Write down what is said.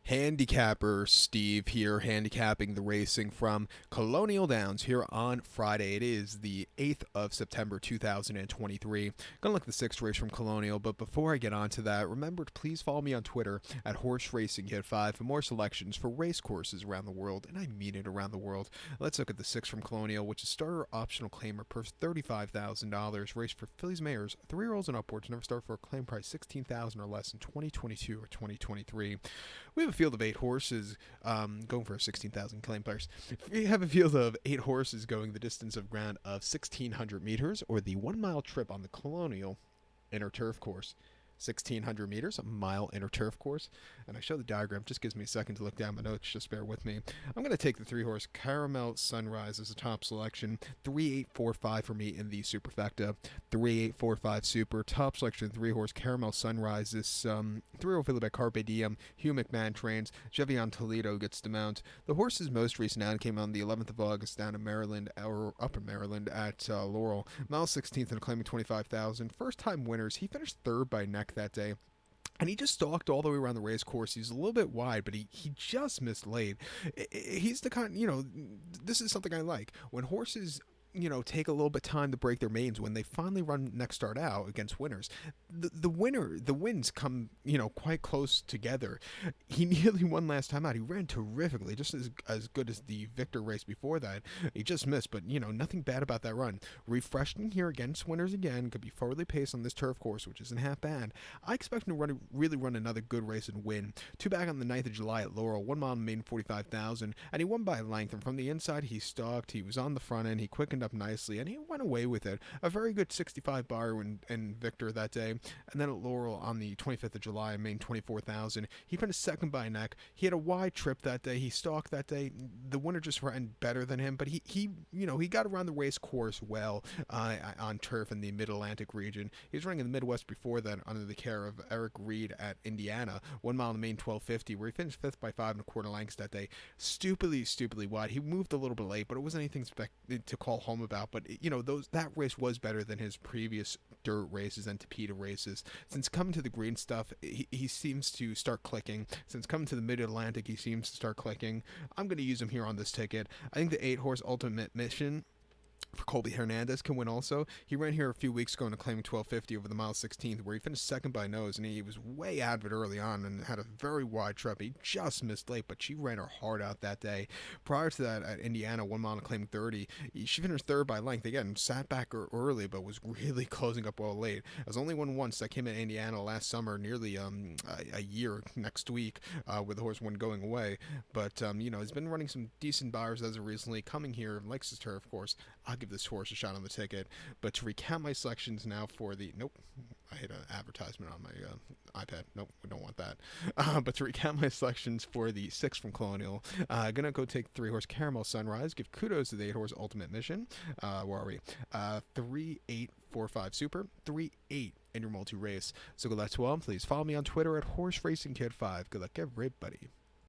Handicapper Steve here, handicapping the racing from Colonial Downs here on Friday. It is the 8th of September 2023. Gonna look at the sixth race from Colonial, but before I get on to that, remember to please follow me on Twitter at Horse Racing Hit 5 for more selections for race courses around the world, and I mean it around the world. Let's look at the sixth from Colonial, which is starter optional claimer purse $35,000. Race for fillies mares, 3-year-olds and upwards, never start for a claim price $16,000 or less in 2022 or 2023. We have a field of 8 horses going for a 16,000 claim price. We have a field of 8 horses going the distance of ground of 1,600 meters, or the 1 mile trip on the Colonial inner turf course. 1,600 meters, a mile inner turf course. And I show the diagram, just gives me a second to look down my notes, just bear with me. I'm going to take the 3-horse Caramel Sunrise as a top selection. 3-8-4-5 for me in the superfecta. 3-8-4-5 super. Top selection, 3-horse Caramel Sunrise. This 3-year-old filly by Carpe Diem. Hugh McMahon trains. Jevion Toledo gets the mount. The horse's most recent out came on the 11th of August down in Maryland, or Upper Maryland at Laurel. Mile 16th and claiming 25,000. First time winners. He finished third by neck that day. And he just stalked all the way around the race course. He's a little bit wide, but he just missed late. He's the kind, this is something I like. When horses, take a little bit of time to break their manes, when they finally run next start out against winners, the wins come, quite close together. He nearly won last time out. He ran terrifically, just as good as the Victor race before that. He just missed, but, nothing bad about that run. Refreshing here against winners again, could be forwardly paced on this turf course, which isn't half bad. I expect him to really run another good race and win. 2 back on the 9th of July at Laurel, 1 mile maiden 45,000, and he won by length, and from the inside he stalked, he was on the front end, he quickened up nicely, and he went away with it. A very good 65 bar in Victor that day. And then at Laurel on the 25th of July, main 24,000. He finished second by neck. He had a wide trip that day. He stalked that day. The winner just ran better than him, but he got around the race course well on turf in the Mid-Atlantic region. He was running in the Midwest before that under the care of Eric Reed at Indiana. 1 mile in the main 1250, where he finished 5th by 5 1/4 lengths that day. Stupidly wide. He moved a little bit late, but it wasn't anything to call home about. But that race was better than his previous dirt races and Tapeta races. Since coming to the green stuff, he seems to start clicking. Since coming to the Mid-Atlantic, he seems to start clicking. I'm going to use him here on this ticket. I think the 8-horse Ultimate Mission for Colby Hernandez can win also. He ran here a few weeks ago in a claiming 1250 over the mile 16th, where he finished second by nose, and he was way out of it early on and had a very wide trip. He just missed late, but she ran her heart out that day. Prior to that, at Indiana, 1 mile in a claiming 30, she finished third by length. Again, sat back early, but was really closing up well late. I was only won once. That came in Indiana last summer, nearly a year next week, with the horse one going away. But, he's been running some decent bars as of recently. Coming here, likes his turf, of course. I'll give this horse a shot on the ticket. But to recount my selections now for the... Nope. I hit an advertisement on my iPad. Nope, we don't want that. But to recount my selections for the 6 from Colonial, gonna go take 3-horse Caramel Sunrise. Give kudos to the 8-horse Ultimate Mission. Where are we? 3-8-4-5 Super. 3-8 in your multi-race. So good luck to all. Please follow me on Twitter at Horse Racing Kid 5. Good luck, everybody.